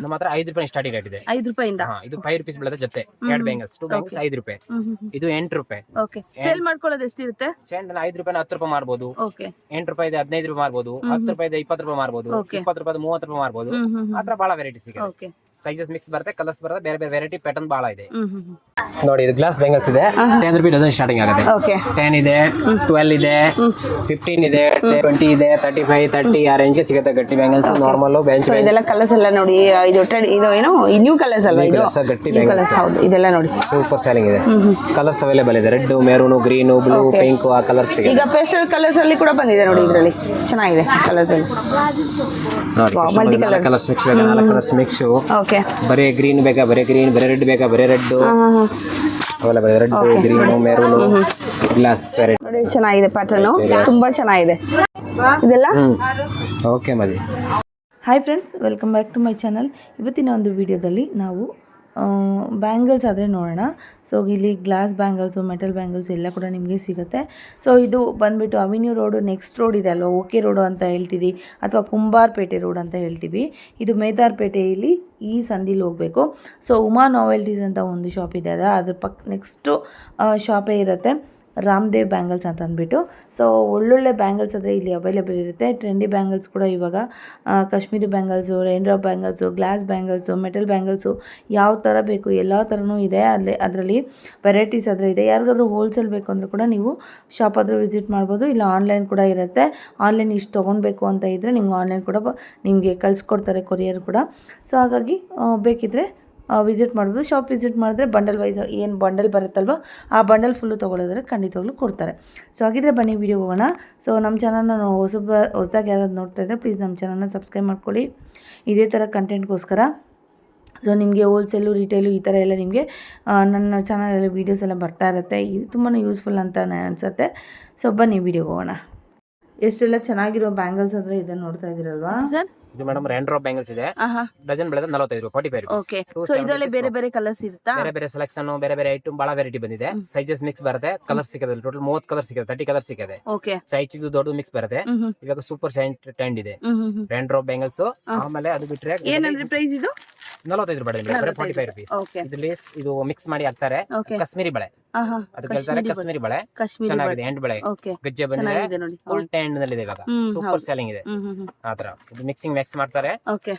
ನಮ್ಮ ಹತ್ರ 5 ರೂಪಾಯಿ ಸ್ಟಾರ್ಟಿಂಗ್ ರೇಟ್ ಇದೆ. 5 ರೂಪಾಯಿಂದ. ಇದು 5 ರೂಪೀಸ್ ಬೀಳುತ್ತೆ ಜೊತೆ. 2 ಬ್ಯಾಂಗಲ್ಸ್ 2 ಬ್ಯಾಂಗಲ್ಸ್ 5 ರೂಪಾಯಿ. ಇದು 8 ರೂಪಾಯಿ. ಓಕೆ. ಸೇಲ್ ಮಾಡ್ಕೊಳ್ಳೋದು ಎಷ್ಟಿರುತ್ತೆ? ಸೇಲ್ 5 ರೂಪಾಯಿ 10 ರೂಪಾಯಿ ಮಾರ್ಬೋದು. ಓಕೆ. 8 ರೂಪಾಯಿ 15 ರೂಪಾಯಿ ಮಾರ್ಬೋದು. 10 ರೂಪಾಯಿ 20 ರೂಪಾಯಿ ಮಾರ್ಬೋದು. 20 ರೂಪಾಯಿ 30 ರೂಪಾಯಿ ಮಾರ್ಬೋದು. ಆತರ ಬಹಳ ವೆರೈಟಿ ಸಿಗುತ್ತೆ. ಓಕೆ. ಸೈಜಸ್ ಮಿಕ್ಸ್ ಬರುತ್ತೆ, ಕಲರ್ಸ್ ಬರುತ್ತೆ, ಬೇರೆ ಬೇರೆ ವೆರೈಟಿ ಪ್ಯಾಟರ್ನ್ ಬಹಳ ಇದೆ. ನೋಡಿ ಇದು ಗ್ಲಾಸ್ ಬ್ಯಾಂಗಲ್ಸ್ ಇದೆ. 10 ರೂಪಾಯಿ ಡಜನ್ ಸ್ಟಾರ್ಟಿಂಗ್ ಆಗುತ್ತೆ. ಓಕೆ. 10 ಇದೆ, 12 ಇದೆ, 15 ಇದೆ, 20 ಇದೆ, 35 30 ಆ ರೇಂಜ್ ಗೆ ಸಿಗುತ್ತೆ ಗಟ್ಟಿ ಬ್ಯಾಂಗಲ್ಸ್. ನಾರ್ಮಲ್ ಬೆಂಚ್ ಇದೆಲ್ಲ ಕಲರ್ಸ್ ಎಲ್ಲ ನೋಡಿ. ಇದು ಏನೋ ನ್ಯೂ ಕಲರ್ಸ್ ಅಲ್ವಾ ಇದು? ಗಟ್ಟಿ ಬ್ಯಾಂಗಲ್ಸ್. ಹೌದು, ಇದೆಲ್ಲ ನೋಡಿ ಸೂಪರ್ ಸೆಲ್ಲಿಂಗ್ ಇದೆ. ಕಲರ್ಸ್ ಅವೈಲೇಬಲ್ ಇದೆ. Red, maroon, green, blue, pink ಆ ಕಲರ್ಸ್ ಸಿಗುತ್ತೆ. ಈಗ ಪೇಸ್ಟಲ್ ಕಲರ್ಸ್ ಅಲ್ಲಿ ಕೂಡ ಬಂದಿದೆ ನೋಡಿ. ಇದರಲ್ಲಿ ಚೆನ್ನಾಗಿದೆ ಕಲರ್ಸ್ ಅಲ್ಲಿ. ಮಲ್ಟಿ ಕಲರ್ಸ್ ಮಿಕ್ಸ್ ಬೇಕಾ? 4 ಕಲರ್ಸ್ ಮಿಕ್ಸ್. ಓಕೆ. ಬರೀ ಗ್ರೀನ್ ಬೇಕಾ? ಬರೀ ಗ್ರೀನ್. ಬರೀ ರೆಡ್ ಬೇಕಾ? ಬರೀ red. Available red, green, maroon glass variety ನೋಡಿ. ಚೆನ್ನಾಗಿದೆ ಪ್ಯಾಟರ್ನ್, ತುಂಬಾ ಚೆನ್ನಾಗಿದೆ ಇದೆಲ್ಲ. ಓಕೆ ಮದಿ. Hi friends, welcome back to my channel. ಇವತ್ತಿನ ಒಂದು ವಿಡಿಯೋದಲ್ಲಿ ನಾವು ಬ್ಯಾಂಗಲ್ಸ್ ಆದರೆ ನೋಡೋಣ. ಸೊ ಇಲ್ಲಿ ಗ್ಲಾಸ್ ಬ್ಯಾಂಗಲ್ಸು, ಮೆಟಲ್ ಬ್ಯಾಂಗಲ್ಸು ಎಲ್ಲ ಕೂಡ ನಿಮಗೆ ಸಿಗುತ್ತೆ. ಸೊ ಇದು ಬಂದುಬಿಟ್ಟು ಅವೆನ್ಯೂ ರೋಡು ನೆಕ್ಸ್ಟ್ ರೋಡ್ ಇದೆ ಅಲ್ವಾ, ಓಕೆ ರೋಡು ಅಂತ ಹೇಳ್ತೀವಿ, ಅಥವಾ ಕುಂಬಾರಪೇಟೆ ರೋಡ್ ಅಂತ ಹೇಳ್ತೀವಿ. ಇದು ಮೇದಾರಪೇಟೆಯಲ್ಲಿ ಈ ಸಂದಿಲಿ ಹೋಗಬೇಕು. ಸೊ ಉಮಾ ನಾವೆಲ್ಟೀಸ್ ಅಂತ ಒಂದು ಶಾಪ್ ಇದೆ, ಅದ್ರ ನೆಕ್ಸ್ಟು ಶಾಪೇ ಇರುತ್ತೆ ರಾಮದೇವ್ ಬ್ಯಾಂಗಲ್ಸ್ ಅಂತ ಅಂದ್ಬಿಟ್ಟು. ಸೊ ಒಳ್ಳೊಳ್ಳೆ ಬ್ಯಾಂಗಲ್ಸ್ ಆದರೆ ಇಲ್ಲಿ ಅವೈಲೇಬಲ್ ಇರುತ್ತೆ. ಟ್ರೆಂಡಿ ಬ್ಯಾಂಗಲ್ಸ್ ಕೂಡ ಇವಾಗ Kashmiri bangles, rain drop bangles, glass bangles, metal bangles ಯಾವ ಥರ ಬೇಕು ಎಲ್ಲ ಥರನೂ ಇದೆ. ಅದರಲ್ಲಿ ವೆರೈಟೀಸ್ ಆದರೆ ಇದೆ. ಯಾರಿಗಾದ್ರೂ ಹೋಲ್ಸೇಲ್ ಬೇಕು ಅಂದರೂ ಕೂಡ ನೀವು ಶಾಪ್ ಆದರೂ ವಿಸಿಟ್ ಮಾಡ್ಬೋದು, ಇಲ್ಲ ಆನ್ಲೈನ್ ಕೂಡ ಇರುತ್ತೆ. ಆನ್ಲೈನ್ ಇಷ್ಟು ತೊಗೊಳ್ಬೇಕು ಅಂತ ಇದ್ದರೆ ನಿಮ್ಗೆ ಆನ್ಲೈನ್ ಕೂಡ ನಿಮಗೆ ಕಳಿಸ್ಕೊಡ್ತಾರೆ, ಕೊರಿಯರ್ ಕೂಡ. ಸೊ ಹಾಗಾಗಿ ಬೇಕಿದ್ದರೆ ವಿಸಿಟ್ ಮಾಡ್ಬೋದು. ಶಾಪ್ ವಿಸಿಟ್ ಮಾಡಿದ್ರೆ ಬಂಡಲ್ ವೈಸ್ ಏನು ಬಂಡಲ್ ಬರುತ್ತಲ್ವ, ಆ ಬಂಡಲ್ ಫುಲ್ಲು ತೊಗೊಳೋದ್ರೆ ಖಂಡಿತವಾಗ್ಲೂ ಕೊಡ್ತಾರೆ. ಸೊ ಹಾಗಿದ್ರೆ ಬನ್ನಿ ವಿಡಿಯೋ ಹೋಗೋಣ. ಸೊ ನಮ್ಮ ಚಾನಲ್ನ ಹೊಸದಾಗಿ ಯಾರಾದ್ರು ನೋಡ್ತಾ ಇದ್ದರೆ ಪ್ಲೀಸ್ ನಮ್ಮ ಚಾನಲ್ನ ಸಬ್ಸ್ಕ್ರೈಬ್ ಮಾಡ್ಕೊಳ್ಳಿ, ಇದೇ ಥರ ಕಂಟೆಂಟ್ಗೋಸ್ಕರ. ಸೊ ನಿಮಗೆ ಹೋಲ್ಸೇಲು, ರಿಟೇಲು ಈ ಥರ ಎಲ್ಲ ನಿಮಗೆ ನನ್ನ ಚಾನಲಲ್ಲಿ ವೀಡಿಯೋಸ್ ಎಲ್ಲ ಬರ್ತಾ ಇರುತ್ತೆ. ಇದು ತುಂಬಾ ಯೂಸ್ಫುಲ್ ಅಂತ ಅನಿಸುತ್ತೆ. ಸೊ ಬನ್ನಿ ವಿಡಿಯೋ ಹೋಗೋಣ. ಎಷ್ಟೆಲ್ಲ ಚೆನ್ನಾಗಿರೋ ಬ್ಯಾಂಗಲ್ಸ್ ಅಂದರೆ ಇದನ್ನು ನೋಡ್ತಾ ಇದ್ದೀರಲ್ವಾ ಸರ್? ಇದು ಮೇಡಮ್ ರೈನ್ ಡ್ರಾಪ್ ಬ್ಯಾಂಗಲ್ಸ್ ಇದೆ. ಡಜನ್ ಬೆಳೆದ 45 ರೂಪಾಯಿ, 45 ರೂಪಾಯಿ. ಓಕೆ. ಸೊ ಇದರಲ್ಲಿ ಬೇರೆ ಬೇರೆ ಕಲರ್ಸ್ ಇರುತ್ತಾ? ಬೇರೆ ಬೇರೆ ಸೆಲೆಕ್ಷನ್, ಬೇರೆ ಬೇರೆ ಐಟಮ್, ಬಹಳ ವೆರೈಟಿ ಬಂದಿದೆ. ಸೈಜಸ್ ಮಿಕ್ಸ್ ಬರುತ್ತೆ, ಕಲರ್ಸ್ ಸಿಗುತ್ತೆ. ಟೋಟಲ್ 30 ಕಲರ್ ಸಿಗುತ್ತೆ, 30 ಕಲರ್ ಸಿಗುತ್ತೆ. ಓಕೆ. ಸೈಜ್ ಇದು ದೊಡ್ಡ ಮಿಕ್ಸ್ ಬರುತ್ತೆ. ಇವಾಗ ಸೂಪರ್ ಶೈನ್ ಟ್ರೆಂಡ್ ಇದೆ ರೈನ್ ಡ್ರಾಪ್ ಬ್ಯಾಂಗಲ್ಸ್. ಆಮೇಲೆ ಅದು ಬಿಟ್ರೆ ಏನಂದ್ರೆ ಪ್ರೈಸ್ ಇದು 45 ರೂಪಾಯಿ, 45 ರೂಪಾಯಿ. ಇದರಲ್ಲಿ ಇದು ಮಿಕ್ಸ್ ಮಾಡಿ ಹಾಕ್ತಾರೆ. ಕಾಶ್ಮೀರಿ ಬಳೆ ಅದಕ್ಕೆ ಹೇಳ್ತಾರೆ, ಕಾಶ್ಮೀರಿ ಬಳೆ ಚೆನ್ನಾಗಿದೆ. ಎಂಡ್ ಬಳೆ ಗಜ್ಜೆ ಬಂದಿದೆ, ಫುಲ್ ಟ್ರೆಂಡ್ ನಲ್ಲಿ ಇದೆ ಇವಾಗ. ಸೂಪರ್ ಸೆಲ್ಲಿಂಗ್ ಇದೆ. ಆತರ ಮಿಕ್ಸಿಂಗ್ ಮಿಕ್ಸ್ ಮಾಡ್ತಾರೆ,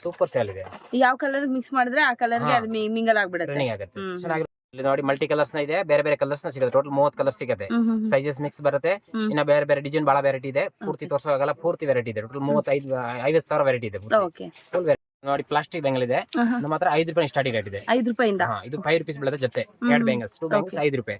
ಸೂಪರ್ ಸೇಲ್ ಇದೆ. ಯಾವ ಕಲರ್ ಮಿಕ್ಸ್ ಮಾಡಿದ್ರೆ ಆ ಕಲರ್ ಗೆ ಅದು ಮಿಂಗಲ್ ಆಗ್ಬಿಡುತ್ತೆ, ರನ್ನಿಂಗ್ ಆಗುತ್ತೆ. ಚೆನ್ನಾಗಿ ಇಲ್ಲಿ ನೋಡಿ ಮಲ್ಟಿ ಕಲರ್ಸ್ ನ ಇದೆ, ಬೇರೆ ಬೇರೆ ಕಲರ್ಸ್ ನ ಸಿಗುತ್ತೆ. ಟೋಟಲ್ 30 ಕಲರ್ ಸಿಗುತ್ತೆ. ಸೈಜಸ್ ಮಿಕ್ಸ್ ಬರುತ್ತೆ. ಇನ್ನ ಬೇರೆ ಬೇರೆ ಡಿಸೈನ್ ಬಹಳ ವೆರೈಟಿ ಇದೆ. ಪೂರ್ತಿ ತೋರ್ಸೋಕಾಗಲ್ಲ, ಪೂರ್ತಿ ವೆರೈಟಿ ಇದೆ. ಟೋಟಲ್ 50,000 ವೆರೈಟಿ ಇದೆ. ಫುಲ್ ವೆರೈಟಿ ನೋಡಿ. ಪ್ಲಾಸ್ಟಿಕ್ ಬ್ಯಾಂಗಲ್ ಇದೆ ನಮ್ಮ ಹತ್ರ. 5 ರೂಪಾಯಿ ಸ್ಟಾರ್ಟಿಂಗ್ ರೇಟ್ ಇದೆ. 5 ರೂಪಾಯಿಂದ. ಇದು 5 ರೂಪೀಸ್ ಬೀಳುತ್ತೆ ಜೊತೆ. 2 ಬ್ಯಾಂಗಲ್ಸ್ 2 ಬ್ಯಾಂಗಲ್ಸ್ 5 ರೂಪಾಯಿ.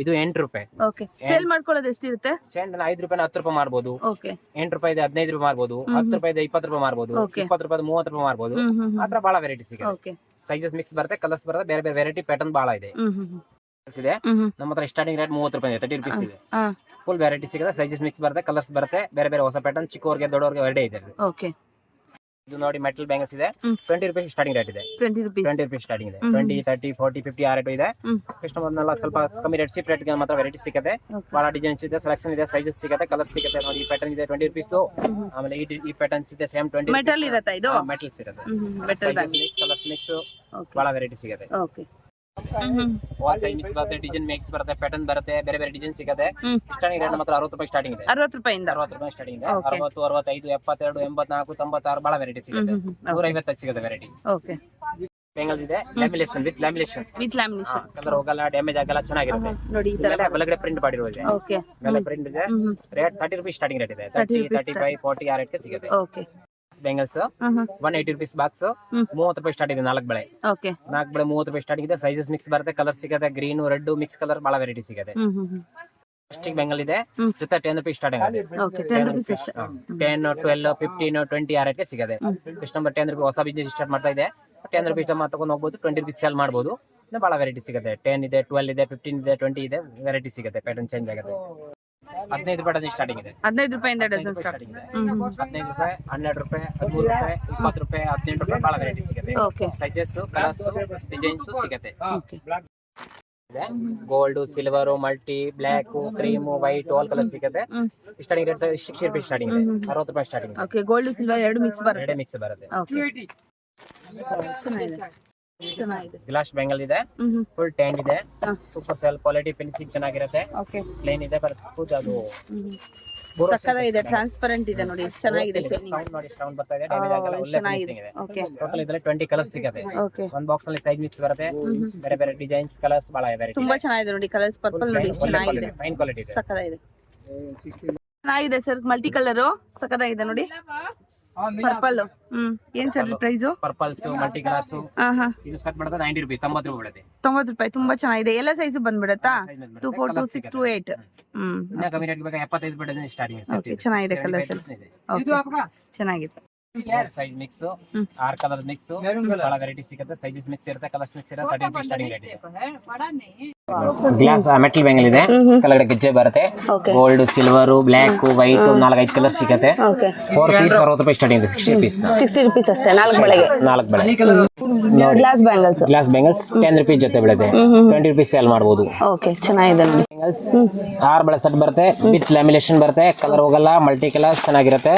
ಇದು 8 ರೂಪಾಯಿ. ಓಕೆ. ಸೇಲ್ ಮಾಡ್ಕೊಳ್ಳೋದು ಎಷ್ಟಿರುತ್ತೆ? ಸೇಲ್ 5 ರೂಪಾಯಿ 10 ರೂಪಾಯಿ ಮಾರ್ಬೋದು. ಓಕೆ. 8 ರೂಪಾಯಿ 15 ರೂಪಾಯಿ ಮಾರ್ಬೋದು. 10 ರೂಪಾಯಿ 20 ರೂಪಾಯಿ ಮಾರ್ಬೋದು. 20 ರೂಪಾಯಿ 30 ರೂಪಾಯಿ ಮಾರ್ಬೋದು. ಆತರ ಬಹಳ ವೆರೈಟಿ ಸಿಗುತ್ತೆ. ಓಕೆ. ಸೈಜಸ್ ಮಿಕ್ಸ್ ಬರುತ್ತೆ, ಕಲರ್ಸ್ ಬರುತ್ತೆ, ಬೇರೆ ಬೇರೆ ವೆರೈಟಿ ಪ್ಯಾಟರ್ನ್ ಬಹಳ ಇದೆ. ಇದೆ ನಮ್ಮ ಹತ್ರ ಸ್ಟಾರ್ಟಿಂಗ್ ರೇಟ್ 30 ರೂಪಾಯಿ, 30 ರೂಪೀಸ್ ಇದೆ. ಫುಲ್ ವೆರೈಟಿ ಸಿಗುತ್ತೆ. ಸೈಜಸ್ ಮಿಕ್ಸ್ ಬರುತ್ತೆ, ಕಲರ್ಸ್ ಬರುತ್ತೆ, ಬೇರೆ ಬೇರೆ ಹೊಸ ಪ್ಯಾಟರ್ನ್, ಚಿಕ್ಕವರಿಗೆ ದೊಡ್ಡವರಿಗೆ ವೆರೈಟಿ ಇದೆ. ಓಕೆ. ಇದು ನೋಡಿ ಮೆಟಲ್ ಬ್ಯಾಂಗಲ್ಸ್ ಇದೆ. 20 ರೂಪಾಯಿ ಸ್ಟಾರ್ಟಿಂಗ್ ರೇಟ್ ಇದೆ. 20 ರೂಪಾಯಿ ಸ್ಟಾರ್ಟಿಂಗ್ ಇದೆ. 20, 30, 40, 50 ಆ ರೇಟ್ ಇದೆ. ಕಸ್ಟಮರ್ನೆಲ್ಲ ಸ್ವಲ್ಪ ಕಮ್ಮಿ ರೇಟ್, ಚೀಪ್ ರೇಟ್ ಗೆ ಮಾತ್ರ ವೆರೈಟಿ ಸಿಗುತ್ತೆ. ಬಹಳ ಡಿಸೈನ್ಸ್ ಇದೆ, ಸೆಲೆಕ್ಷನ್ ಇದೆ, ಸೈಜಸ್ ಸಿಗುತ್ತೆ, ಕಲರ್ ಸಿಗುತ್ತೆ. ನೋಡಿ ಈ ಪ್ಯಾಟರ್ನ್ ಇದೆ 20 ರೂಪೀಸ್. ಆಮೇಲೆ ಈ ಪ್ಯಾಟರ್ನ್ಸ್ ಇದೆ ಸೇಮ್ 20 ಮೆಟಲ್ ಇರುತ್ತೆ. ಇದು ಮೆಟಲ್ಸ್ ಇರುತ್ತೆ. ಮೆಟಲ್ ಬ್ಯಾಂಗಲ್, ಕಲರ್ಸ್ ಮಿಕ್ಸ್ ಬಹಳ ವೆರೈಟಿ ಸಿಗುತ್ತೆ. ಓಕೆ. ವಾಲ್ ಸೈಜ್ ಮಿಕ್ಸ್ ಬರುತ್ತೆ, ಡಿಸೈನ್ ಮಿಕ್ಸ್ ಬರುತ್ತೆ, ಪ್ಯಾಟರ್ನ್ ಬರುತ್ತೆ, ಬೇರೆ ಬೇರೆ ಡಿಸೈನ್ ಸಿಗುತ್ತೆ. ಸ್ಟಾರ್ಟಿಂಗ್ ರೇಟ್ ಮಾತ್ರ 60 ರೂಪಾಯಿ ಸ್ಟಾರ್ಟಿಂಗ್ ಇದೆ. 60 ರೂಪಾಯಿಂದ 60 ರೂಪಾಯಿ ಸ್ಟಾರ್ಟಿಂಗ್ ಇದೆ. 60, 65, 72, 84, 96 ಬಹಳ ವೆರೈಟಿ ಸಿಗುತ್ತೆ. 150 ಸಿಗುತ್ತೆ ವೆರೈಟಿ. ಓಕೆ. ಬ್ಯಾಂಗಲ್ಸ್ ಇದೆ ಲ್ಯಾಮಿನೇಷನ್ ವಿತ್ ಲ್ಯಾಮಿನೇಷನ್. ಕಲರ್ ಹೋಗಲ್ಲ, ಡ್ಯಾಮೇಜ್ ಆಗಲ್ಲ, ಚೆನ್ನಾಗಿರುತ್ತೆ. ನೋಡಿ ಈ ತರ ಒಳಗಡೆ ಪ್ರಿಂಟ್ ಮಾಡಿರೋದು. ಓಕೆ. ಮೇಲೆ ಪ್ರಿಂಟ್ ಇದೆ. ರೇಟ್ 30 ರೂಪಾಯಿ ಸ್ಟಾರ್ಟಿಂಗ್ ರೇಟ್ ಇದೆ. 30, 35, 40 ಆ ರೇಟ್ ಗೆ ಸಿಗುತ್ತೆ. ಓಕೆ. Bangles 180 rupees box. 30 ರೂಪಾಯಿ ಸ್ಟಾರ್ಟ್ ಇದೆ. 4 ಬಳೆ. ಓಕೆ. 4 ಬಳೆ 30 ರೂಪಾಯಿ ಸ್ಟಾರ್ಟ್ ಇದೆ. ಸೈಜಸ್ ಮಿಕ್ಸ್ ಬರುತ್ತೆ, ಕಲರ್ ಸಿಗುತ್ತೆ, ಗ್ರೀನ್, ರೆಡ್ ಮಿಕ್ಸ್ ಕಲರ್ ಬಹಳ ವೆರೈಟಿ ಸಿಗುತ್ತೆ. ಪ್ಲಾಸ್ಟಿಕ್ ಬ್ಯಾಂಗಲ್ ಇದೆ ಜೊತೆ 10 ರೂಪಾಯಿ ಸ್ಟಾರ್ಟಿಂಗ್ ಆಗಿದೆ. 10 ರೂಪಾಯಿ ಅಷ್ಟೇ. 10, 12, 15, 20 ಆ ರೇಟ್ ಗೆ ಸಿಗುತ್ತೆ. ಕಸ್ಟಮರ್ 10 ರೂಪಾಯಿ ಹೊಸ ಬಿಸ್ನೆಸ್ ಸ್ಟಾರ್ಟ್ ಮಾಡ್ತಾ ಇದೆ. 10 ರೂಪಾಯಿ ತಗೊಂಡು ಹೋಗ್ಬೋದು, 20 ರೂಪಾಯಿ ಸೇಲ್ ಮಾಡ್ಬೋದು. ಬಹಳ ವೆರೈಟಿ ಸಿಗುತ್ತೆ. 10 ಇದೆ, 12 ಇದೆ, 15 ಇದೆ, 20 ಇದೆ, ವೆರೈಟಿ ಸಿಗುತ್ತೆ. ಪ್ಯಾಟರ್ನ್ ಚೇಂಜ್ ಆಗುತ್ತೆ. 15 ರೂಪಾಯಿ ಡಜನ್ ಸ್ಟಾರ್ಟಿಂಗ್ ಇದೆ. 15 ರೂಪಾಯಿಂದ ಡಜನ್ ಸ್ಟಾರ್ಟ್. 15 ರೂಪಾಯಿ, 12 ರೂಪಾಯಿ, 13 ರೂಪಾಯಿ, 20 ರೂಪಾಯಿ, 18 ರೂಪಾಯಿ ಬಹಳ ವೆರೈಟಿ ಸಿಗುತ್ತೆ. ಓಕೆ. ಸೈಜಸ್, ಕಲರ್ಸ್, ಡಿಸೈನ್ಸ್ ಸಿಗುತ್ತೆ. Gold, silver, multi, black, cream, white all colour ಸಿಗುತ್ತೆ. ಸ್ಟಾರ್ಟಿಂಗ್ ರೇಟ್ 60 ರೂಪಾಯಿ ಸ್ಟಾರ್ಟಿಂಗ್ ಇದೆ. 60 ರೂಪಾಯಿ ಸ್ಟಾರ್ಟಿಂಗ್. ಓಕೆ. ಗೋಲ್ಡ್ ಸಿಲ್ವರ್ ಎರಡು ಮಿಕ್ಸ್ ಬರುತ್ತೆ. ಮಿಕ್ಸ್ ಬರುತ್ತೆ. ಓಕೆ. ಚೆನ್ನಾಗಿದೆ. ಗ್ಲಾಸ್ ಬ್ಯಾಂಗಲ್ ಇದೆ, ಫುಲ್ ಟ್ಯಾಂಡ್ ಇದೆ, ಸೂಪರ್ ಸೆಲ್ ಕ್ವಾಲಿಟಿ ಫಿನಿಶಿಂಗ್ ಚೆನ್ನಾಗಿರುತ್ತೆ. ಓಕೆ, ಪ್ಲೇನ್ ಇದೆ, ಅದು ಸಕ್ಕತ್ತಾಗಿದೆ, ಟ್ರಾನ್ಸ್ಪರೆಂಟ್ ಇದೆ ನೋಡಿ, ಎಷ್ಟು ಚೆನ್ನಾಗಿದೆ ಶೈನಿಂಗ್. ಸೌಂಡ್ ನೋಡಿ, ಸೌಂಡ್ ಬರ್ತಾ ಇದೆ, ಡ್ಯಾಮೇಜ್ ಆಗಲ್ಲ, ಒಳ್ಳೆ ಫಿನಿಶಿಂಗ್ ಇದೆ. ಓಕೆ ಟೋಟಲ್ ಇದರಲ್ಲಿ 20 ಕಲರ್ಸ್ ಸಿಗುತ್ತೆ. ಓಕೆ, ಒಂದು ಬಾಕ್ಸ್ ಅಲ್ಲಿ ಸೈಜ್ ಮಿಕ್ಸ್ ಬರುತ್ತೆ, ಬೇರೆ ಬೇರೆ ಡಿಸೈನ್ಸ್ ಕಲರ್ಸ್ ಬಹಳ ವೆರೈಟಿ ತುಂಬಾ ಚೆನ್ನಾಗಿದೆ ನೋಡಿ, ಕಲರ್ಸ್ ಪರ್ಪಲ್ ನೋಡಿ ಎಷ್ಟು ಚೆನ್ನಾಗಿದೆ, ಫೈನ್ ಕ್ವಾಲಿಟಿ ಇದೆ. ಸಕ್ಕತ್ತಾಗಿದೆ. ಚೆನ್ನಾಗಿದೆ ಸರ್, ಮಲ್ಟಿ ಕಲರ್ ಸಕ್ಕತ್ತಾಗಿದೆ ನೋಡಿ, ಪರ್ಪಲ್. ಏನ್ ಸರ್ ಪ್ರೈಸ್? ಪರ್ಪಲ್ಸ್ ಮಲ್ಟಿ ಕಲರ್ಸ್ ಇದು ಸೆಟ್ ಮಾಡಿದ್ರೆ 90 ರೂಪಾಯಿ, 90 ರೂಪಾಯಿ ಬೀಳುತ್ತೆ. 90 ರೂಪಾಯಿ. ತುಂಬಾ ಚೆನ್ನಾಗಿದೆ, ಎಲ್ಲ ಸೈಜು ಬಂದ್ಬಿಡತ್ತಾ? 2, 4, 2, 6, 2, 8. ಇನ್ನ ಕಮ್ಮಿ ರೇಟ್ ಬೇಕಾ 75 ರೂಪಾಯಿ ಸ್ಟಾರ್ಟಿಂಗ್. ಓಕೆ, ಚೆನ್ನಾಗಿದೆ ಕಲರ್ಸ್ ಎಲ್ಲ. ಓಕೆ, ಚೆನ್ನಾಗಿದೆ. ಸೈಜ್ ಮಿಕ್ಸ್, 6 ಕಲರ್ ಮಿಕ್ಸ್, ಬಹಳ ವೆರೈಟಿ ಸಿಗುತ್ತೆ. ಸೈಜಸ್ ಮಿಕ್ಸ್ ಇರುತ್ತೆ, ಕಲರ್ಸ್ ಮಿಕ್ಸ್ ಇರುತ್ತೆ. 30 ರೂಪಾಯಿ ಸ್ಟಾರ್ಟಿಂಗ್ ರೇಟ್ ಇದೆ. ಗ್ಲಾಸ್ ಮೆಟಲ್ ಬ್ಯಾಂಗಲ್ ಇದೆ, ಕೆಳಗಡೆ ಗೆಜ್ಜೆ ಬರುತ್ತೆ, gold, silver, black, white 4-5 colour ಸಿಗುತ್ತೆ. 4 ಪೀಸ್ 60 ರೂಪಾಯಿ ಸ್ಟಾರ್ಟಿಂಗ್ ಇದೆ. 60 ಪೀಸ್ 60 ರೂಪೀಸ್ ಅಷ್ಟೇ, 4 ಬೆಳೆಗೆ. 4 ಬೆಳೆ ಗ್ಲಾಸ್ ಬ್ಯಾಂಗಲ್ಸ್, ಗ್ಲಾಸ್ ಬ್ಯಾಂಗಲ್ಸ್ 10 ರೂಪಾಯಿ ಜೊತೆ ಬೀಳುತ್ತೆ, 20 ರೂಪಾಯಿ ಸೇಲ್ ಮಾಡಬಹುದು. ಓಕೆ, ಚೆನ್ನಾಗಿದೆ ನೋಡಿ. ಬ್ಯಾಂಗಲ್ಸ್ 6 ಬೆಳೆ ಸೆಟ್ ಬರುತ್ತೆ, ವಿತ್ ಲ್ಯಾಮಿನೇಷನ್ ಬರುತ್ತೆ, ಕಲರ್ ಹೋಗಲ್ಲ, ಮಲ್ಟಿ ಕಲರ್ ಚೆನ್ನಾಗಿರುತ್ತೆ.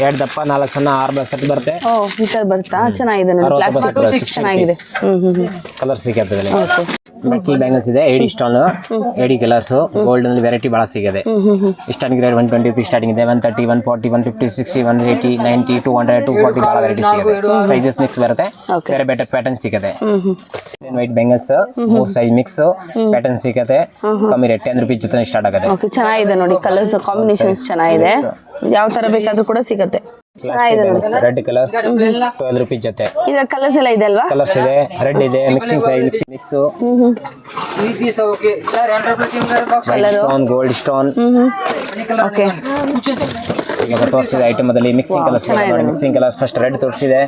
2 ದಪ್ಪ 4 ಸಣ್ಣ 6 ಬೆಳೆ ಸೆಟ್ ಬರುತ್ತೆ. ಈ ತರ ಬರುತ್ತಾ? ಚೆನ್ನಾಗಿದೆ ನೋಡಿ, ಗ್ಲಾಸ್ ಚೆನ್ನಾಗಿದೆ. ಕಲರ್ ಸಿಗುತ್ತೆ. ಮೆಟಲ್ ಬ್ಯಾಂಗಲ್ಸ್ ಇದೆ, 8 ಸ್ಟೋನ್, 8 ಕಲರ್ಸ್, ಗೋಲ್ಡ್ ಅಲ್ಲಿ ವೆರೈಟಿ ಬಹಳ ಸಿಗುತ್ತೆ. ಸ್ಟಾರ್ಟಿಂಗ್ ರೇಟ್ 120 ರೂಪಾಯಿ ಸ್ಟಾರ್ಟಿಂಗ್ ಇದೆ, 130, 140, 150, 60, 180, 90, 200, 240 ಬಹಳ ವೆರೈಟಿ ಸಿಗುತ್ತೆ. ಸೈಜಸ್ ಮಿಕ್ಸ್ ಬರುತ್ತೆ, ಬೇರೆ ಬೇರೆ ಪ್ಯಾಟರ್ನ್ ಸಿಗುತ್ತೆ. White bangles 3 size mix pattern ಸಿಗುತ್ತೆ, ಕಮ್ಮಿ ರೇಟ್ 10 ರೂಪಾಯಿ ಜೊತೆ ಸ್ಟಾರ್ಟ್ ಆಗುತ್ತೆ. ಓಕೆ, ಚೆನ್ನಾಗಿದೆ ನೋಡಿ, ಕಲರ್ಸ್ ಕಾಂಬಿನೇಷನ್ಸ್ ಚೆನ್ನಾಗಿದೆ, ಯಾವ ತರ ಬೇಕಾದ್ರೂ ಕೂಡ ಸಿಗುತ್ತೆ. ಚೆನ್ನಾಗಿದೆ ನೋಡಿ. ರೆಡ್ ಕಲರ್ಸ್ 12 ರೂಪಾಯಿ ಜೊತೆ. ಇದರ ಕಲರ್ಸ್ ಎಲ್ಲ ಇದೆ ಅಲ್ವಾ? ಕಲರ್ಸ್ ಇದೆ, ರೆಡ್ ಇದೆ, mixing size mix, white stone, gold stone. Okay, ಈಗ ತೋರಿಸಿದ ಐಟಮ್ ಅಲ್ಲಿ ಮಿಕ್ಸಿಂಗ್ ಕಲರ್ಸ್ ಇದೆ. ಮಿಕ್ಸಿಂಗ್ ಕಲರ್ಸ್ ಫಸ್ಟ್ ರೆಡ್ ತೋರಿಸಿದೆ,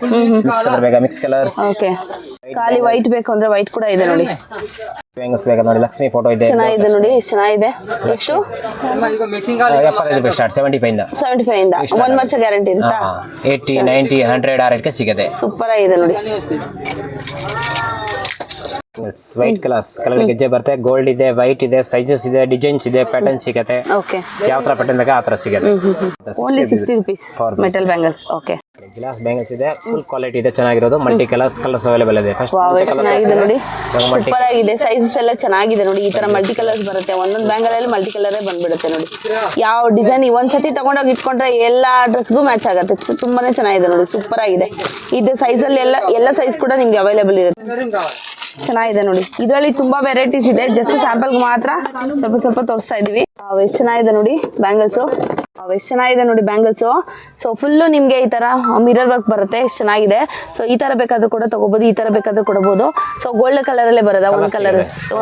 ಮಿಕ್ಸ್ ಕಲರ್ ಬೇಕಾ ಮಿಕ್ಸ್ ಕಲರ್ಸ್. ಓಕೆ, ಖಾಲಿ ವೈಟ್ ಬೇಕು ಅಂದ್ರೆ ವೈಟ್ ಕೂಡ ಇದೆ ನೋಡಿ. ಬ್ಯಾಂಗಲ್ಸ್ ಬೇಕಾ ನೋಡಿ, ಲಕ್ಷ್ಮಿ ಫೋಟೋ ಇದೆ, ಚೆನ್ನಾಗಿದೆ ನೋಡಿ, ಎಷ್ಟು ಚೆನ್ನಾಗಿದೆ. ಎಷ್ಟು? 75 ರೂಪಾಯಿ ಸ್ಟಾರ್ಟ್, 75 ಇಂದ 75 ಇಂದ 1 ವರ್ಷ ಗ್ಯಾರಂಟಿ ಇರುತ್ತಾ? 80, 90, 100 ಆ ರೇಟ್ಗೆ ಸಿಗುತ್ತೆ. ಸೂಪರ್ ಆಗಿದೆ ನೋಡಿ. ವೈಟ್ ಕಲರ್ಸ್, ಕೆಳಗಡೆ ಗೆಜ್ಜೆ ಬರುತ್ತೆ, ಗೋಲ್ಡ್ ಇದೆ, ವೈಟ್ ಇದೆ, ಸೈಜಸ್ ಇದೆ, ಡಿಸೈನ್ಸ್ ಇದೆ, ಪ್ಯಾಟರ್ನ್ ಸಿಗುತ್ತೆ. ಓಕೆ, ಯಾವ ತರ ಪ್ಯಾಟರ್ನ್ ಬೇಕಾ ಆ ತರ ಸಿಗುತ್ತೆ. Only 60 rupees metal bangles. Okay, glass bangles ಇದೆ, ಫುಲ್ ಕ್ವಾಲಿಟಿ ಇದೆ, ಚೆನ್ನಾಗಿರೋದು, ಮಲ್ಟಿ ಕಲರ್ಸ್ ಅವೈಲೇಬಲ್ ಇದೆ. ಚೆನ್ನಾಗಿದೆ ನೋಡಿ, ಸೂಪರ್ ಆಗಿದೆ, ಸೈಜಸ್ ಎಲ್ಲ ಚೆನ್ನಾಗಿದೆ ನೋಡಿ. ಈ ತರ ಮಲ್ಟಿ ಕಲರ್ಸ್ ಬರುತ್ತೆ, ಒಂದೊಂದು ಬ್ಯಾಂಗಲ್ ಅಲ್ಲಿ ಮಲ್ಟಿ ಕಲರೇ ಬಂದ್ಬಿಡುತ್ತೆ ನೋಡಿ. ಯಾವ ಡಿಸೈನ್ ಒಂದ್ಸತಿ ತಗೊಂಡೋಗಿ ಇಟ್ಕೊಂಡ್ರೆ ಎಲ್ಲಾ ಡ್ರೆಸ್ಗೂ ಮ್ಯಾಚ್ ಆಗುತ್ತೆ. ತುಂಬಾನೇ ಚೆನ್ನಾಗಿದೆ ನೋಡಿ, ಸೂಪರ್ ಆಗಿದೆ. ಇದು ಸೈಜ್ ಅಲ್ಲಿ ಎಲ್ಲ ಸೈಜ್ ಕೂಡ ನಿಮ್ಗೆ ಅವೈಲೇಬಲ್ ಇರುತ್ತೆ. ಚೆನ್ನಾಗಿದೆ ನೋಡಿ, ಇದರಲ್ಲಿ ತುಂಬಾ ವೆರೈಟೀಸ್ ಇದೆ, ಜಸ್ಟ್ ಸ್ಯಾಂಪಲ್ ಮಾತ್ರ ಸ್ವಲ್ಪ ತೋರಿಸ್ತಾ ಇದೀವಿ. ಎಷ್ಟು ಚೆನ್ನಾಗಿದೆ ನೋಡಿ ಬ್ಯಾಂಗಲ್ಸ್, ಎಷ್ಟು ಚೆನ್ನಾಗಿದೆ ನೋಡಿ ಬ್ಯಾಂಗಲ್ಸ್. ಸೊ ಫುಲ್ಲು ನಿಮ್ಗೆ ಈ ತರ ಮಿರರ್ ವರ್ಕ್ ಬರುತ್ತೆ, ಎಷ್ಟು ಚೆನ್ನಾಗಿದೆ. ಸೊ ಈ ತರ ಬೇಕಾದ್ರೂ ಕೂಡ ತಗೋಬಹುದು, ಈ ತರ ಬೇಕಾದ್ರೂ ಕೊಡಬಹುದು. ಸೊ ಗೋಲ್ಡ್ ಕಲರ್ ಅಲ್ಲೇ ಬರೋದ,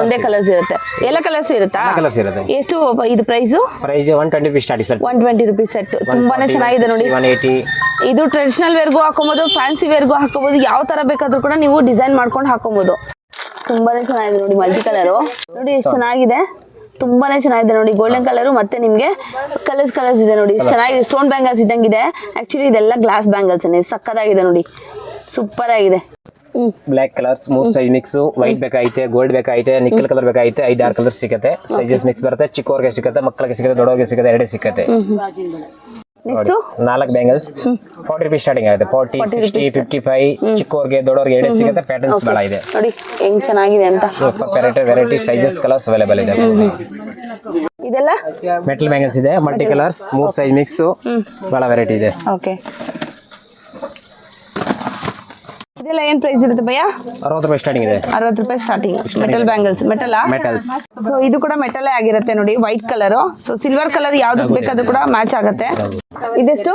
ಒಂದೇ ಕಲರ್ಸ್ ಇರುತ್ತೆ, ಎಲ್ಲ ಕಲರ್ಸ್ ಇರುತ್ತಾ? ಎಷ್ಟು ಇದು ಪ್ರೈಸ್? 120 ರೂಪಾಯಿ ಸ್ಟಾರ್ಟ್ ಸೆಟ್, 120 ರೂಪೀಸ್ ಸೆಟ್. ತುಂಬಾನೇ ಚೆನ್ನಾಗಿದೆ ನೋಡಿ. 180. ಇದು ಟ್ರೆಡಿಷನಲ್ ವೇರ್ಗೂ ಹಾಕೋಬಹುದು, ಫ್ಯಾನ್ಸಿ ವೇರ್ಗೂ ಹಾಕೋಬಹುದು, ಯಾವ ತರ ಬೇಕಾದ್ರೂ ಕೂಡ ನೀವು ಡಿಸೈನ್ ಮಾಡ್ಕೊಂಡು ಹಾಕೋಬಹುದು. ತುಂಬಾನೇ ಚೆನ್ನಾಗಿದೆ ನೋಡಿ, ಮಲ್ಟಿ ಕಲರ್ ನೋಡಿ, ಎಷ್ಟು ಚೆನ್ನಾಗಿದೆ, ತುಂಬಾನೇ ಚೆನ್ನಾಗಿದೆ ನೋಡಿ. ಗೋಲ್ಡನ್ ಕಲರ್ ಮತ್ತೆ ನಿಮ್ಗೆ ಕಲರ್ಸ್ ಇದೆ ನೋಡಿ, ಎಷ್ಟು ಚೆನ್ನಾಗಿದೆ. ಸ್ಟೋನ್ ಬ್ಯಾಂಗಲ್ಸ್ ಇದ್ದಂಗಿದೆ, ಆಕ್ಚುಲಿ ಇದೆಲ್ಲ ಗ್ಲಾಸ್ ಬ್ಯಾಂಗಲ್ಸ್, ಸಕ್ಕತ್ತಾಗಿದೆ ನೋಡಿ, ಸೂಪರ್ ಆಗಿದೆ. Black colours 3 size mix, white ಬೇಕಾಯ್ತೆ, ಗೋಲ್ಡ್ ಬೇಕಾಯ್ತೆ, ನಿಕ್ಕಲ್ ಕಲರ್ ಬೇಕಾಯ್ತೆ, 5-6 ಕಲರ್ ಸಿಗುತ್ತೆ. ಸೈಜಸ್ ಮಿಕ್ಸ್ ಬರುತ್ತೆ, ಚಿಕ್ಕವರಿಗೆ ಸಿಗುತ್ತೆ, ಮಕ್ಕಳಿಗೆ ಸಿಗುತ್ತೆ, ದೊಡ್ಡವರಿಗೆ ಸಿಗುತ್ತೆ, ಎರಡೇ ಸಿಗುತ್ತೆ. ನೆಕ್ಸ್ಟ್ 4 ಬ್ಯಾಂಗಲ್ಸ್ 40 ರೂಪಾಯಿ ಸ್ಟಾರ್ಟಿಂಗ್ ಆಗುತ್ತೆ, 40, 60, 55, ಚಿಕ್ಕವರಿಗೆ ದೊಡ್ಡವರಿಗೆ ಎರಡೇ ಸಿಗುತ್ತೆ. ಪ್ಯಾಟರ್ನ್ಸ್ ಬಹಳ ಇದೆ ನೋಡಿ, ಹೆಂಗ್ ಚೆನ್ನಾಗಿದೆ ಅಂತ. ವೆರೈಟಿ ಸೈಜಸ್ ಕಲರ್ಸ್ ಅವೈಲೇಬಲ್ ಇದೆ. ಇದೆಲ್ಲ ಮೆಟಲ್ ಬ್ಯಾಂಗಲ್ಸ್ ಇದೆ, ಮಲ್ಟಿ ಕಲರ್ಸ್ 3 ಸೈಜ್ ಮಿಕ್ಸ್, ಬಹಳ ವೆರೈಟಿ ಇದೆ. ಓಕೆ, ಇದೆಲ್ಲ ಏನ್ ಪ್ರೈಸ್ ಇರುತ್ತೆ ಭಯ್ಯ? 60 ರೂಪಾಯಿ ಸ್ಟಾರ್ಟಿಂಗ್ ಇದೆ. 60 ರೂಪಾಯಿ starting. Metal bangles, metals. So ಇದು ಕೂಡ ಮೆಟಲ್ ಆಗಿರುತ್ತೆ ನೋಡಿ, white colour. So silver colour ಯಾವ್ದಕ್ ಬೇಕಾದ್ರೂ ಕೂಡ ಮ್ಯಾಚ್ ಆಗುತ್ತೆ. ಇದೆಷ್ಟು?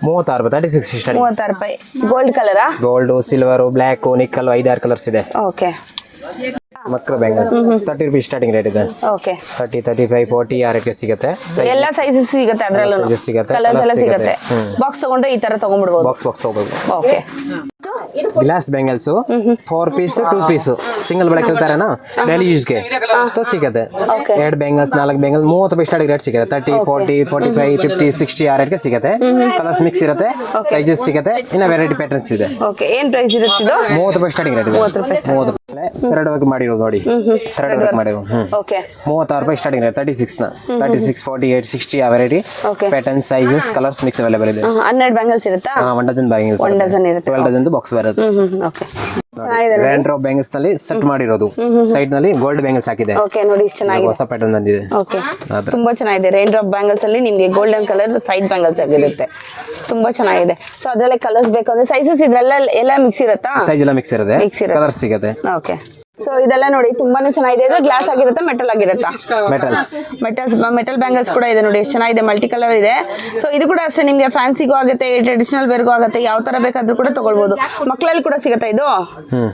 36 ರೂಪಾಯಿ, 36 ಸ್ಟಾರ್ಟಿಂಗ್. 36 ರೂಪಾಯಿ. ಗೋಲ್ಡ್ ಕಲರಾ? Gold, silver, black, nickel 5-6 colours ಇದೆ. ಓಕೆ, ಮಕ್ಕಳ ಬ್ಯಾಂಗಲ್ 30 ರೂಪಾಯಿ ಸ್ಟಾರ್ಟಿಂಗ್ ರೇಟ್ ಇದೆ. ಓಕೆ, 30, 35, 40 ಆ ರೇಟ್ಗೆ ಸಿಗುತ್ತೆ. ಎಲ್ಲ ಸೈಜಸ್ ಸಿಗುತ್ತೆ, ಅದರಲ್ಲೂ ಕಲರ್ಸ್ ಎಲ್ಲ ಸಿಗುತ್ತೆ. ಬಾಕ್ಸ್ ತಗೊಂಡ್ರೆ ಈ ತರ ತಗೊಂಡ್ಬಿಡ್ಬೋದು, ಬಾಕ್ಸ್ ತಗೋಬಹುದು. Okay. Glass bangles 4 piece 2 piece single ಬಳಕೆ ಹೇಳ್ತಾರೇನಾ, ಡೈಲಿ ಯೂಸ್ಗೆ ಸಿಗುತ್ತೆ. 2 ಬ್ಯಾಂಗಲ್ಸ್ 4 ಬ್ಯಾಂಗಲ್ 30 ರೂಪಾಯಿ ಸ್ಟಾರ್ಟಿಂಗ್ ರೇಟ್ ಸಿಗುತ್ತೆ. 30, 40, 45, 50, 60 ಆ ರೇಟ್ಗೆ ಸಿಗುತ್ತೆ. ಕಲರ್ಸ್ ಮಿಕ್ಸ್ ಇರುತ್ತೆ, ಸೈಜಸ್ ಸಿಗುತ್ತೆ, ಇನ್ನ ವೆರೈಟಿ ಪ್ಯಾಟರ್ನ್ಸ್ ಇದೆ. ಓಕೆ, ಏನ್ ಪ್ರೈಸ್ ಇರುತ್ತೆ ಇದು? 30 ರೂಪಾಯಿ ಸ್ಟಾರ್ಟಿಂಗ್ ರೇಟ್ ಇದೆ. 30 ರೂಪಾಯಿ ಥ್ರೆಡ್ ವರ್ಕ್ ಮಾಡಿರೋದು ನೋಡಿ, ಥ್ರೆಡ್ ವರ್ಕ್ ಮಾಡಿರೋದು. ಓಕೆ, 36 ರೂಪಾಯಿ ಸ್ಟಾರ್ಟಿಂಗ್ ರೇಟ್. 36 48, 60 ಆ variety pattern, sizes, colours mix available ಇದೆ. 12 ಬ್ಯಾಂಗಲ್ಸ್ ಇರುತ್ತಾ? 1 ಡಜನ್ ಬ್ಯಾಂಗಲ್ಸ್, 1 ಡಜನ್ ಇರುತ್ತೆ. 12 ಡಜನ್ ಬಾಕ್ಸ್ ಬರುತ್ತೆ. ಓಕೆ ಚೆನ್ನಾಗಿದೆ ರೇನ್ ಡ್ರಾಪ್ ಬ್ಯಾಂಗಲ್ಸ್ ನಲ್ಲಿ ಸೆಟ್ ಮಾಡಿರೋದು, ಸೈಡ್ ನಲ್ಲಿ ಗೋಲ್ಡ್ ಬ್ಯಾಂಗಲ್ಸ್ ಹಾಕಿದೆ. ಓಕೆ ನೋಡಿ ಇಷ್ಟು ಚೆನ್ನಾಗಿದೆ. ಹೊಸ ಪ್ಯಾಟರ್ನ್ ಬಂದಿದೆ. ಓಕೆ ತುಂಬಾ ಚೆನ್ನಾಗಿದೆ. ರೈನ್ ಡ್ರಾಪ್ ಬ್ಯಾಂಗಲ್ಸ್ ಅಲ್ಲಿ ನಿಮಗೆ ಗೋಲ್ಡನ್ ಕಲರ್ ಸೈಡ್ ಬ್ಯಾಂಗಲ್ಸ್ ಆಗಿರುತ್ತೆ, ತುಂಬಾ ಚೆನ್ನಾಗಿದೆ. ಸೊ ಅದ್ರಲ್ಲೇ ಕಲರ್ಸ್ ಬೇಕಂದ್ರೆ ಸೈಜಸ್ ಇದ್ರೆಲ್ಲ ಎಲ್ಲ ಮಿಕ್ಸ್ ಇರುತ್ತಾ? ಸೈಜ್ ಎಲ್ಲ ಮಿಕ್ಸ್ ಇರುತ್ತೆ, ಮಿಕ್ಸ್ ಇರುತ್ತೆ, ಕಲರ್ ಸಿಗುತ್ತೆ. ಓಕೆ ಸೊ ಇದೆಲ್ಲ ನೋಡಿ ತುಂಬಾನೇ ಚೆನ್ನಾಗಿದೆ. ಇದು ಗ್ಲಾಸ್ ಆಗಿರುತ್ತೆ, ಮೆಟಲ್ ಆಗಿರುತ್ತಾ? ಮೆಟಲ್ ಬ್ಯಾಂಗಲ್ಸ್ ಕೂಡ ಇದೆ ನೋಡಿ, ಎಷ್ಟು ಚೆನ್ನಾಗಿದೆ, ಮಲ್ಟಿ ಕಲರ್ ಇದೆ. ಸೊ ಇದು ಕೂಡ ಅಷ್ಟೇ ನಿಮಗೆ ಫ್ಯಾನ್ಸಿಗೂ ಆಗುತ್ತೆ, ಟ್ರೆಡಿಷನಲ್ ವೇರ್ಗೂ ಆಗುತ್ತೆ, ಯಾವ ತರ ಬೇಕಾದ್ರೂ ಕೂಡ ತಗೊಳ್ಬಹುದು. ಮಕ್ಕಳಲ್ಲಿ ಕೂಡ ಸಿಗುತ್ತೆ ಇದು?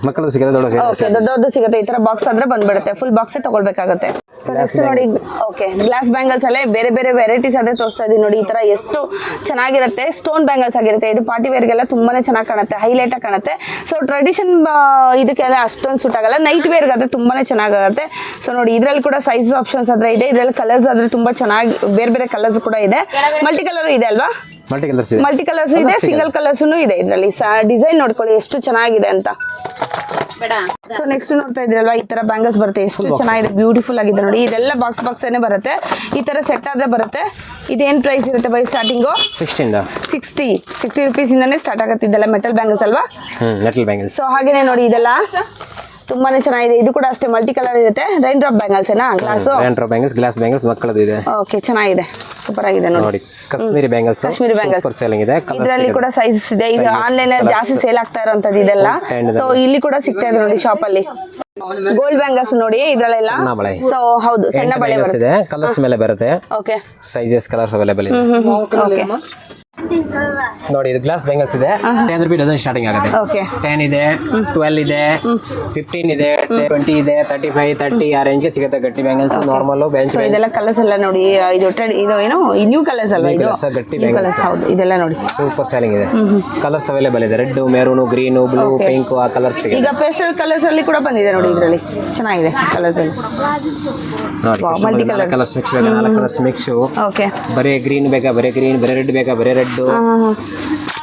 ಮಕ್ಕಳು ಸಿಗುತ್ತೆ, ದೊಡ್ಡದು ಸಿಗುತ್ತೆ. ಈ ತರ ಬಾಕ್ಸ್ ಆದ್ರೆ ಬಂದ್ಬಿಡುತ್ತೆ, ಫುಲ್ ಬಾಕ್ಸ್ ತಗೊಳ್ಬೇಕಾಗುತ್ತೆ. ಸೊ ನೆಕ್ಸ್ಟ್ ನೋಡಿ, ಓಕೆ ಗ್ಲಾಸ್ ಬ್ಯಾಂಗಲ್ಸ್ ಅಲ್ಲೇ ಬೇರೆ ಬೇರೆ ವೆರೈಟೀಸ್ ಆದ್ರೆ ತೋರಿಸ್ತಾ ಇದೀನಿ ನೋಡಿ. ಈ ತರ ಎಷ್ಟು ಚೆನ್ನಾಗಿರುತ್ತೆ, ಸ್ಟೋನ್ ಬ್ಯಾಂಗಲ್ಸ್ ಆಗಿರುತ್ತೆ. ಇದು ಪಾರ್ಟಿ ವೇರ್ಗೆಲ್ಲ ತುಂಬಾನೇ ಚೆನ್ನಾಗಿ ಕಾಣುತ್ತೆ, ಹೈಲೈಟ್ ಆಗಿ ಕಾಣುತ್ತೆ. ಸೊ ಟ್ರೆಡಿಷನ್ ಇದಕ್ಕೆಲ್ಲ ಅಷ್ಟೊಂದು ಸೂಟ್ ಆಗಲ್ಲ, ನೈಟ್ ವೇರ್ಗೆ ಆದ್ರೆ ತುಂಬಾನೇ ಚೆನ್ನಾಗುತ್ತೆ. ಸೊ ನೋಡಿ ಇದ್ರಲ್ಲಿ ಕೂಡ ಸೈಜ್ ಆಪ್ಷನ್ಸ್ ಆದ್ರೆ ಇದೆ, ಇದ್ರಲ್ಲಿ ಕಲರ್ಸ್ ಆದ್ರೆ ತುಂಬಾ ಚೆನ್ನಾಗಿ ಬೇರೆ ಬೇರೆ ಕಲರ್ಸ್ ಕೂಡ ಇದೆ. ಮಲ್ಟಿ ಕಲರ್ ಇದೆ ಅಲ್ವಾ? ಮಲ್ಟಿ ಕಲರ್ಸ್ ಇದೆ, ಸಿಂಗಲ್ ಕಲರ್ಸ್ ಇದೆ. ಇದರಲ್ಲಿ ಡಿಸೈನ್ ನೋಡ್ಕೊಳ್ಳಿ ಎಷ್ಟು ಚೆನ್ನಾಗಿದೆ ಅಂತ. ಸೊ ನೆಕ್ಸ್ಟ್ ನೋಡ್ತಾ ಇದ್ರಲ್ವಾ, ಈ ತರ ಬ್ಯಾಂಗಲ್ಸ್ ಬರುತ್ತೆ, ಎಷ್ಟು ಚೆನ್ನಾಗಿದೆ, ಬ್ಯೂಟಿಫುಲ್ ಆಗಿದೆ ನೋಡಿ. ಇದೆಲ್ಲ ಬಾಕ್ಸ್ ಏನೇ ಬರುತ್ತೆ, ಈ ತರ ಸೆಟ್ ಆದ್ರೆ ಬರುತ್ತೆ. ಇದೇನ್ ಪ್ರೈಸ್ ಇರುತ್ತೆ ಬೈ ಸ್ಟಾರ್ಟಿಂಗು? 60 ರುಪೀಸ್ ಇಂದಾನೆ ಸ್ಟಾರ್ಟ್ ಆಗುತ್ತೆ. ಇದೆಲ್ಲ ಮೆಟಲ್ ಬ್ಯಾಂಗಲ್ಸ್ ಅಲ್ವಾ? Metal bangles. ಸೊ ಹಾಗೇನೆ ನೋಡಿ ಇದೆಲ್ಲ ತುಂಬಾನೇ ಚೆನ್ನಾಗಿದೆ. ಇದು ಕೂಡ ಅಷ್ಟೇ ಮಲ್ಟಿ ಕಲರ್ ಇರುತ್ತೆ. ರೈನ್ ಡ್ರಾಪ್ ಬ್ಯಾಂಗಲ್ಸ್ ಏನಾ? ಗ್ಲಾಸ್ ಬ್ಯಾಂಗಲ್ಸ್ ಮಕ್ಕಳದ್ದು ಇದೆ. ಓಕೆ ಚೆನ್ನಾಗಿದೆ, ಸೂಪರ್ ಆಗಿದೆ ನೋಡಿ. ಕಾಶ್ಮೀರಿ ಬ್ಯಾಂಗಲ್ಸ್ ಸೂಪರ್ ಸೇಲಿಂಗ್ ಇದೆ. ಇದರಲ್ಲಿ ಕೂಡ ಸೈಜಸ್ ಇದೆ. ಇದು ಆನ್ಲೈನ್ ಅಲ್ಲಿ ಜಾಸ್ತಿ ಸೇಲ್ ಆಗ್ತಾ ಇರೋಂಥದ್ದು ಇದೆಲ್ಲ. ಸೊ ಇಲ್ಲಿ ಕೂಡ ಸಿಗ್ತಾ ಇದೆ ನೋಡಿ ಶಾಪ್ ಅಲ್ಲಿ. ಗೋಲ್ಡ್ ಬ್ಯಾಂಗಲ್ಸ್ ನೋಡಿ ಇದ್ರಲ್ಲೆಲ್ಲ. ಸೊ ಹೌದು, ಸಣ್ಣ ಬಳೆ ಇದೆ, ಕಲರ್ಸ್ ಮೇಲೆ ಬರುತ್ತೆ. ಓಕೆ ಸೈಜಸ್ ಕಲರ್ಸ್ ಅವೈಲೇಬಲ್ ಇದೆ. ಓಕೆ ನೋಡಿ ಇದು ಗ್ಲಾಸ್ ಬ್ಯಾಂಗಲ್ಸ್ ಇದೆ, 10 ರೂಪಾಯಿ ಡಜನ್ ಸ್ಟಾರ್ಟಿಂಗ್ ಆಗುತ್ತೆ. ಓಕೆ 10 ಇದೆ, 12 ಇದೆ, 15 ಇದೆ, 20 ಇದೆ, 35, 30 ಆ ರೇಂಜ್ ಸಿಗುತ್ತೆ. ಗಟ್ಟಿ ಬ್ಯಾಂಗಲ್ಸ್, ನಾರ್ಮಲ್ ಬೆಂಚ್. ಇದೆಲ್ಲ ಕಲರ್ಸ್ ಎಲ್ಲ ನೋಡಿ. ಇದು ಏನು ನ್ಯೂ ಕಲರ್ಸ್ ಅಲ್ವಾ? ಇದು ಗಟ್ಟಿ ಬ್ಯಾಂಗಲ್ಸ್. ಹೌದು, ಇದೆಲ್ಲ ನೋಡಿ ಸೂಪರ್ ಸೇಲಿಂಗ್ ಇದೆ. ಕಲರ್ಸ್ ಅವೈಲೇಬಲ್ ಇದೆ, red, maroon, green, blue, pink ಆ ಕಲರ್ಸ್ ಸಿಗುತ್ತೆ. ಈಗ ಪೇಸ್ಟಲ್ ಕಲರ್ಸ್ ಅಲ್ಲಿ ಕೂಡ ಬಂದಿದೆ ನೋಡಿ. ಇದರಲ್ಲಿ ಚೆನ್ನಾಗಿದೆ ಕಲರ್ಸ್ ಅಲ್ಲಿ. ಮಲ್ಟಿ ಕಲರ್ಸ್ ಮಿಕ್ಸ್ ಬೇಕಾ? 4 ಕಲರ್ಸ್ ಮಿಕ್ಸ್. ಓಕೆ ಬರೀ ಗ್ರೀನ್ ಬೇಕಾ? ಬರೀ ಗ್ರೀನ್. ಬರೀ ರೆಡ್ ಬೇಕಾ? ಬರೀ ರೆಡ್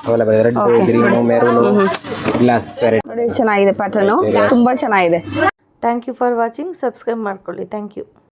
ಅವೈಲೇಬಲ್ ಇದೆ. Red, green, maroon, glass variety ನೋಡಿ, ಚೆನ್ನಾಗಿದೆ ಪ್ಯಾಟರ್ನ್, ತುಂಬಾ ಚೆನ್ನಾಗಿದೆ. Thank you for watching. Subscribe ಮಾಡ್ಕೊಳ್ಳಿ. Thank you.